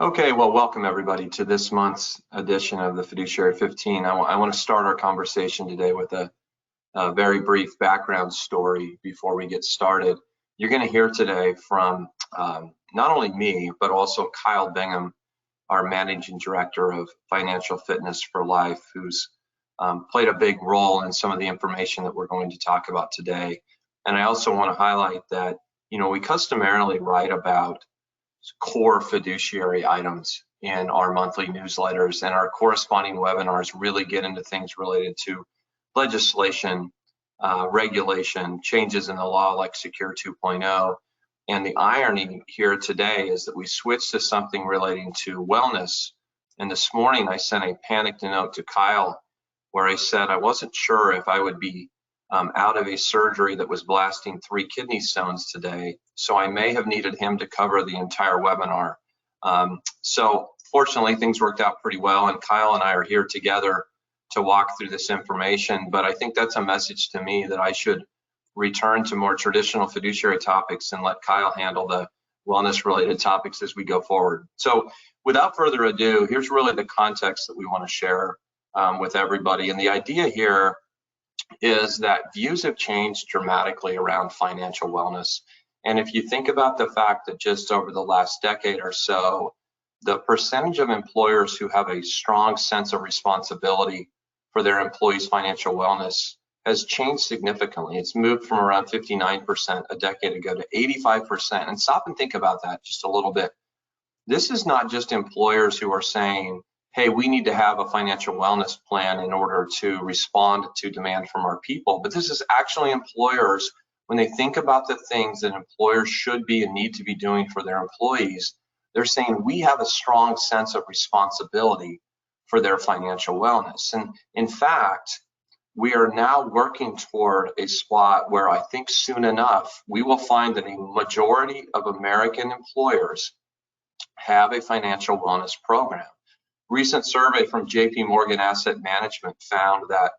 Okay, well, welcome everybody to this month's edition of the Fiduciary 15. I want to start our conversation today with a very brief background story before we get started. You're going to hear today from not only me, but also Kyle Bingham, our Managing Director of Financial Fitness for Life, who's played a big role in some of the information that we're going to talk about today. And I also want to highlight that, we customarily write about core fiduciary items in our monthly newsletters, and our corresponding webinars really get into things related to legislation, regulation, changes in the law like Secure 2.0. And the irony here today is that we switched to something relating to wellness. And this morning I sent a panicked note to Kyle where I said I wasn't sure if I would be out of a surgery that was blasting 3 kidney stones today. So I may have needed him to cover the entire webinar. So fortunately, things worked out pretty well, and Kyle and I are here together to walk through this information. But I think that's a message to me that I should return to more traditional fiduciary topics and let Kyle handle the wellness-related topics as we go forward. So without further ado, here's really the context that we want to share with everybody. And the idea here is that views have changed dramatically around financial wellness. And if you think about the fact that just over the last decade or so, the percentage of employers who have a strong sense of responsibility for their employees' financial wellness has changed significantly. It's moved from around 59% a decade ago to 85%. And stop and think about that just a little bit. This is not just employers who are saying, hey, we need to have a financial wellness plan in order to respond to demand from our people. But this is actually employers, when they think about the things that employers should be and need to be doing for their employees, they're saying we have a strong sense of responsibility for their financial wellness. And in fact, we are now working toward a spot where I think soon enough, we will find that a majority of American employers have a financial wellness program. Recent survey from JP Morgan Asset Management found that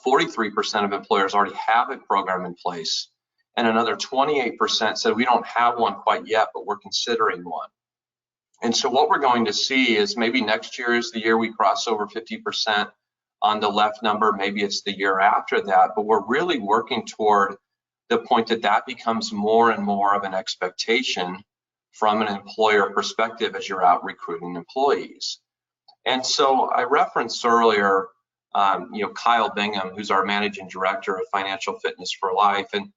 43% of employers already have a program in place, and another 28% said we don't have one quite yet, but we're considering one. And so what we're going to see is maybe next year is the year we cross over 50% on the left number, maybe it's the year after that, but we're really working toward the point that that becomes more and more of an expectation from an employer perspective as you're out recruiting employees. And so I referenced earlier, Kyle Bingham, who's our Managing Director of Financial Fitness for Life. And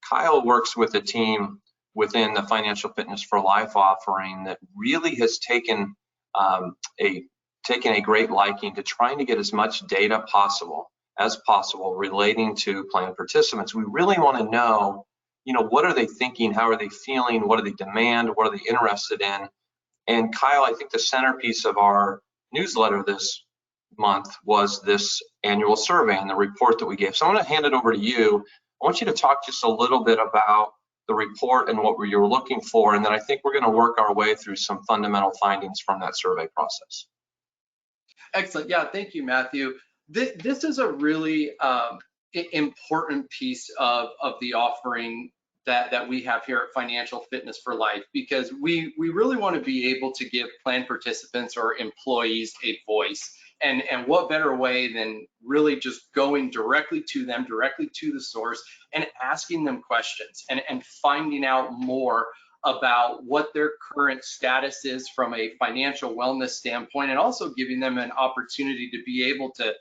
Kyle works with a team within the Financial Fitness for Life offering that really has taken a great liking to trying to get as much data as possible relating to plan participants. We really want to know, what are they thinking? How are they feeling? What do they demand? What are they interested in? And Kyle, I think the centerpiece of our newsletter this month was this annual survey and the report that we gave. So I'm going to hand it over to you. I want you to talk just a little bit about the report and what you were looking for, and then I think we're going to work our way through some fundamental findings from that survey process. Excellent. Yeah, thank you, Matthew. This is a really important piece of the offering that we have here at Financial Fitness for Life, because we really want to be able to give plan participants or employees a voice. And what better way than really just going directly to them, directly to the source, and asking them questions and finding out more about what their current status is from a financial wellness standpoint, and also giving them an opportunity to be able to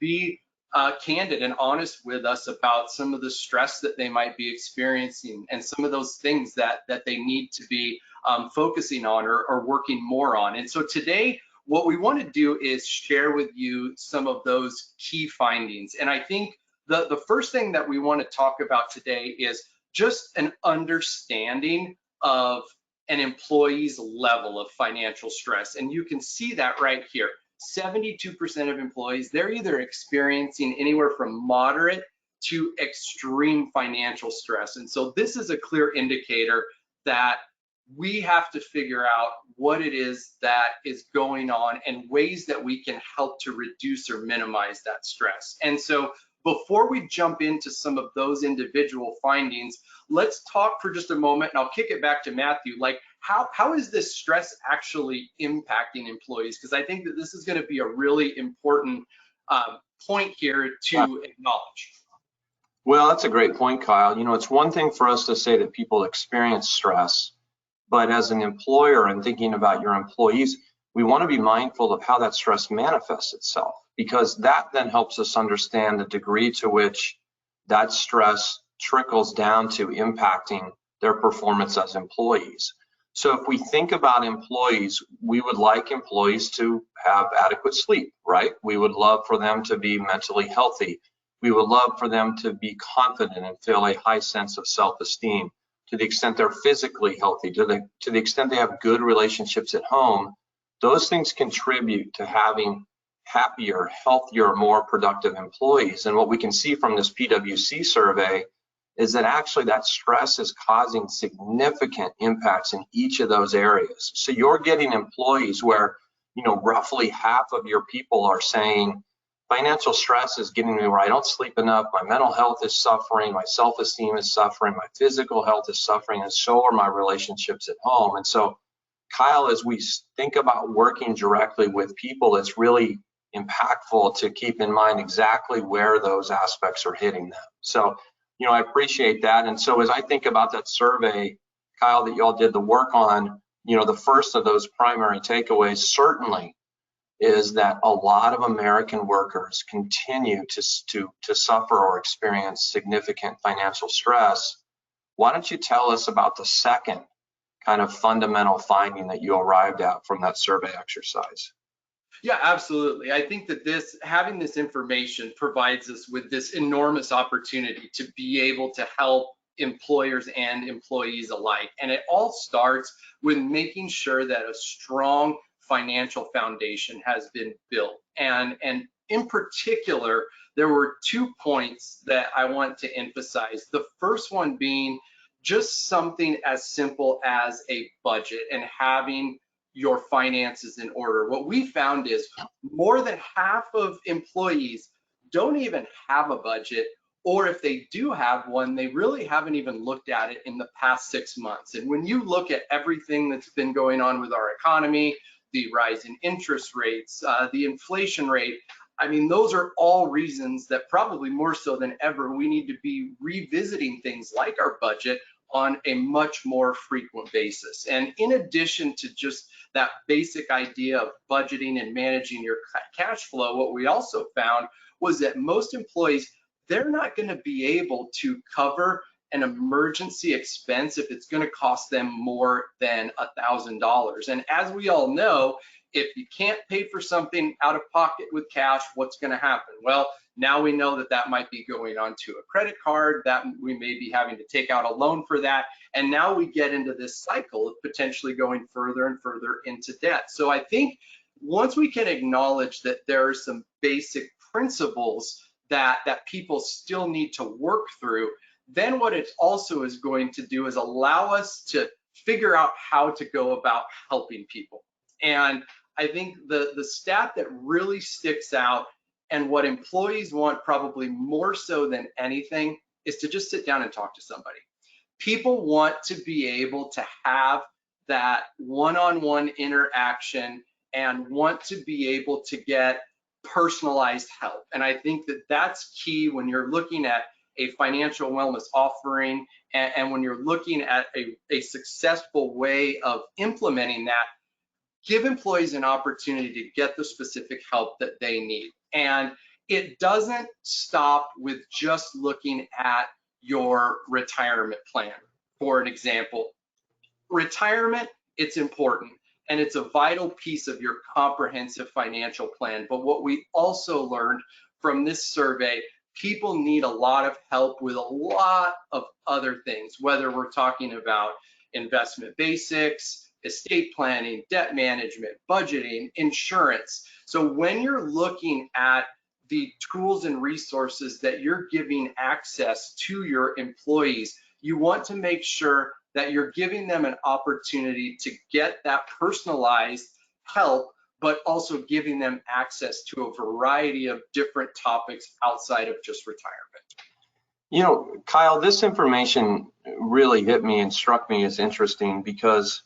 be candid and honest with us about some of the stress that they might be experiencing and some of those things that they need to be focusing on or working more on. And so today, what we want to do is share with you some of those key findings. And I think the first thing that we want to talk about today is just an understanding of an employee's level of financial stress. And you can see that right here. 72% of employees, they're either experiencing anywhere from moderate to extreme financial stress. And so this is a clear indicator that we have to figure out what it is that is going on and ways that we can help to reduce or minimize that stress. And so before we jump into some of those individual findings, let's talk for just a moment, and I'll kick it back to Matthew. Like, how is this stress actually impacting employees? Because I think that this is going to be a really important point here to acknowledge. Well, that's a great point, Kyle. You know, it's one thing for us to say that people experience stress, but as an employer and thinking about your employees, we want to be mindful of how that stress manifests itself, because that then helps us understand the degree to which that stress trickles down to impacting their performance as employees. So if we think about employees, we would like employees to have adequate sleep, right? We would love for them to be mentally healthy. We would love for them to be confident and feel a high sense of self-esteem. To the extent they're physically healthy, to the extent they have good relationships at home, those things contribute to having happier, healthier, more productive employees. And what we can see from this PwC survey is that actually that stress is causing significant impacts in each of those areas. So you're getting employees where, you know, roughly half of your people are saying, financial stress is getting me where I don't sleep enough, my mental health is suffering, my self-esteem is suffering, my physical health is suffering, and so are my relationships at home. And so, Kyle, as we think about working directly with people, it's really impactful to keep in mind exactly where those aspects are hitting them. So, you know, I appreciate that. And so as I think about that survey, Kyle, that y'all did the work on, you know, the first of those primary takeaways certainly is that a lot of American workers continue to suffer or experience significant financial stress. Why don't you tell us about the second kind of fundamental finding that you arrived at from that survey exercise? Yeah, absolutely. I think that having this information provides us with this enormous opportunity to be able to help employers and employees alike. And it all starts with making sure that a strong financial foundation has been built. And in particular, there were 2 points that I want to emphasize. The first one being just something as simple as a budget and having your finances in order. What we found is more than half of employees don't even have a budget, or if they do have one, they really haven't even looked at it in the past 6 months. And when you look at everything that's been going on with our economy, the rise in interest rates, the inflation rate, I mean, those are all reasons that probably more so than ever, we need to be revisiting things like our budget on a much more frequent basis. And in addition to just that basic idea of budgeting and managing your cash flow, what we also found was that most employees, they're not going to be able to cover an emergency expense if it's going to cost them more than $1,000. And as we all know, if you can't pay for something out of pocket with cash, what's going to happen? Well, now we know that that might be going onto a credit card, that we may be having to take out a loan for that. And now we get into this cycle of potentially going further and further into debt. So I think once we can acknowledge that there are some basic principles that people still need to work through, then what it also is going to do is allow us to figure out how to go about helping people. And I think the stat that really sticks out and what employees want probably more so than anything is to just sit down and talk to somebody. People want to be able to have that one-on-one interaction and want to be able to get personalized help. And I think that that's key when you're looking at a financial wellness offering and when you're looking at a successful way of implementing that. Give employees an opportunity to get the specific help that they need. And it doesn't stop with just looking at your retirement plan. For an example, retirement, it's important and it's a vital piece of your comprehensive financial plan. But what we also learned from this survey, people need a lot of help with a lot of other things, whether we're talking about investment basics, estate planning, debt management, budgeting, insurance. So when you're looking at the tools and resources that you're giving access to your employees, you want to make sure that you're giving them an opportunity to get that personalized help, but also giving them access to a variety of different topics outside of just retirement. You know, Kyle, this information really hit me and struck me as interesting because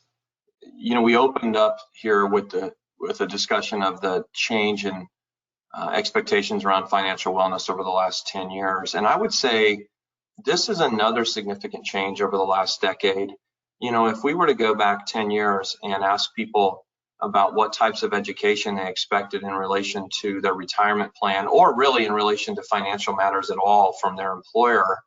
we opened up here with a discussion of the change in expectations around financial wellness over the last 10 years. And I would say this is another significant change over the last decade. If we were to go back 10 years and ask people about what types of education they expected in relation to their retirement plan, or really in relation to financial matters at all from their employer,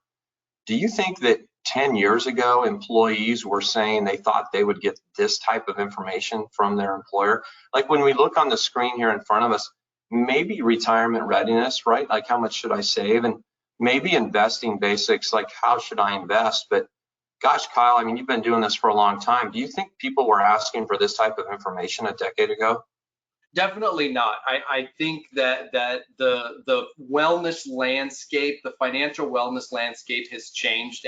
do you think that 10 years ago employees were saying they thought they would get this type of information from their employer? Like when we look on the screen here in front of us, maybe retirement readiness, right? Like how much should I save? And maybe investing basics, like how should I invest? But gosh, Kyle, I mean, you've been doing this for a long time. Do you think people were asking for this type of information a decade ago? Definitely not. I think that the wellness landscape, the financial wellness landscape has changed,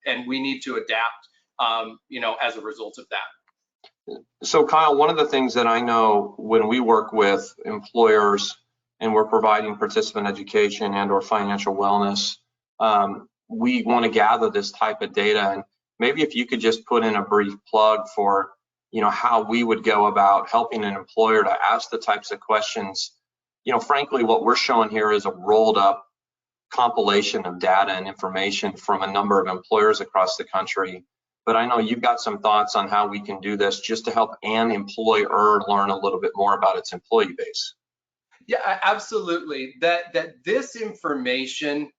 and we need to adapt, as a result of that. So Kyle, one of the things that I know when we work with employers and we're providing participant education and or financial wellness, we want to gather this type of data. And maybe if you could just put in a brief plug for how we would go about helping an employer to ask the types of questions. Frankly, what we're showing here is a rolled up compilation of data and information from a number of employers across the country. But I know you've got some thoughts on how we can do this just to help an employer learn a little bit more about its employee base. Yeah, absolutely. That this information,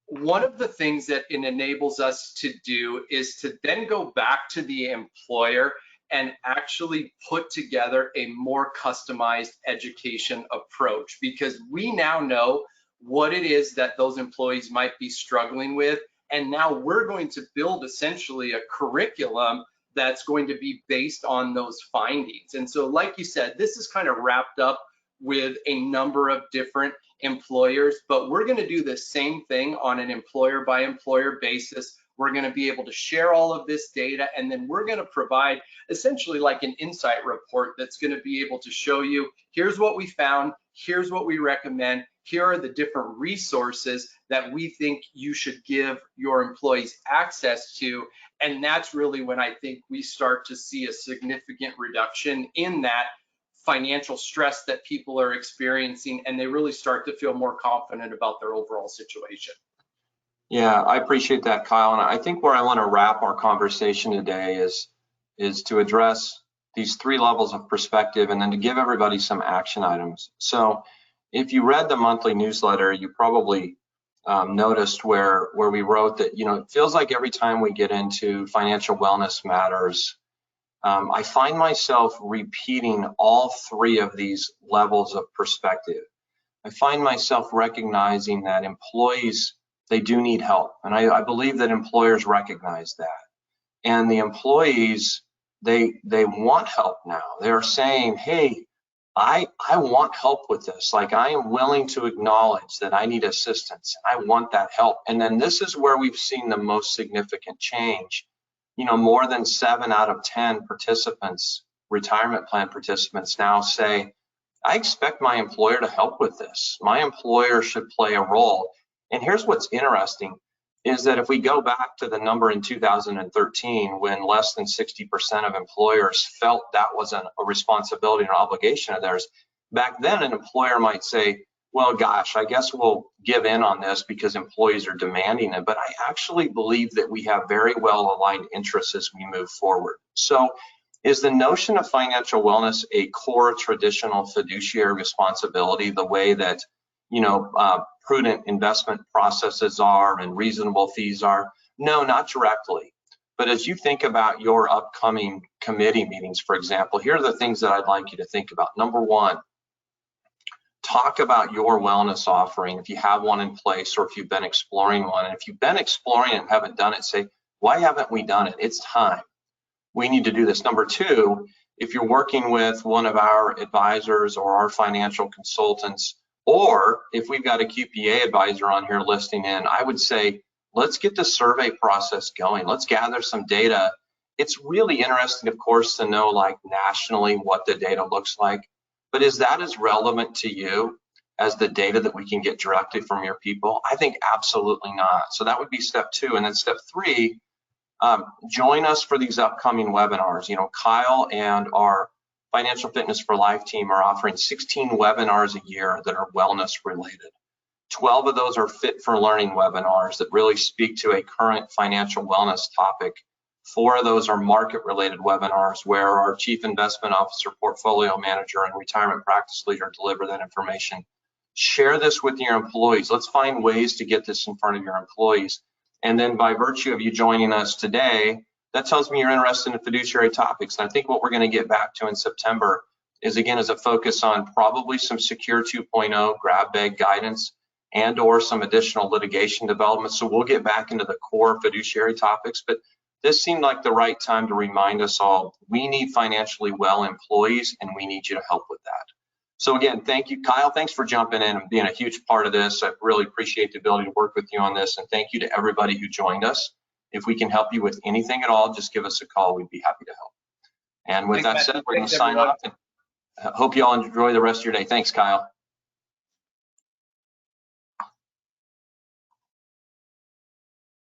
one of the things that it enables us to do is to then go back to the employer and actually put together a more customized education approach, because we now know what it is that those employees might be struggling with. And now we're going to build essentially a curriculum that's going to be based on those findings. And so, like you said, this is kind of wrapped up with a number of different employers, but we're going to do the same thing on an employer by employer basis. We're going to be able to share all of this data, and then we're going to provide essentially like an insight report that's going to be able to show you, here's what we found, here's what we recommend, here are the different resources that we think you should give your employees access to. And that's really when I think we start to see a significant reduction in that financial stress that people are experiencing, and they really start to feel more confident about their overall situation. Yeah, I appreciate that, Kyle. And I think where I want to wrap our conversation today is to address these three levels of perspective and then to give everybody some action items. So if you read the monthly newsletter, you probably noticed where we wrote that, it feels like every time we get into financial wellness matters, I find myself repeating all three of these levels of perspective. I find myself recognizing that employees, they do need help. And I believe that employers recognize that. And the employees, they want help now. They're saying, hey, I want help with this. Like, I am willing to acknowledge that I need assistance. I want that help. And then this is where we've seen the most significant change. More than 7 out of 10 participants, retirement plan participants, now say, I expect my employer to help with this. My employer should play a role. And here's what's interesting is that if we go back to the number in 2013, when less than 60% of employers felt that was a responsibility and obligation of theirs, back then an employer might say, well, gosh, I guess we'll give in on this because employees are demanding it. But I actually believe that we have very well aligned interests as we move forward. So is the notion of financial wellness a core traditional fiduciary responsibility, the way that prudent investment processes are and reasonable fees are? No, not directly. But as you think about your upcoming committee meetings, for example, here are the things that I'd like you to think about. Number one, talk about your wellness offering, if you have one in place or if you've been exploring one. And if you've been exploring it and haven't done it, say, why haven't we done it? It's time. We need to do this. Number two, if you're working with one of our advisors or our financial consultants, or if we've got a QPA advisor on here listening in, I would say, let's get the survey process going. Let's gather some data. It's really interesting, of course, to know like nationally what the data looks like, but is that as relevant to you as the data that we can get directly from your people? I think absolutely not. So that would be step two. And then step three, Join us for these upcoming webinars. You know, Kyle and our Financial Fitness for Life team are offering 16 webinars a year that are wellness related. 12 of those are fit for learning webinars that really speak to a current financial wellness topic. 4 of those are market related webinars where our chief investment officer, portfolio manager, and retirement practice leader deliver that information. Share this with your employees. Let's find ways to get this in front of your employees. And then by virtue of you joining us today, that tells me you're interested in fiduciary topics. And I think what we're going to get back to in September is, again, a focus on probably some Secure 2.0 grab bag guidance and or some additional litigation development. So we'll get back into the core fiduciary topics, but this seemed like the right time to remind us all, we need financially well employees and we need you to help with that. So again, thank you, Kyle. Thanks for jumping in and being a huge part of this. I really appreciate the ability to work with you on this, and thank you to everybody who joined us. If we can help you with anything at all, just give us a call. We'd be happy to help. And with that said, we're going to sign off, and hope you all enjoy the rest of your day. Thanks, Kyle.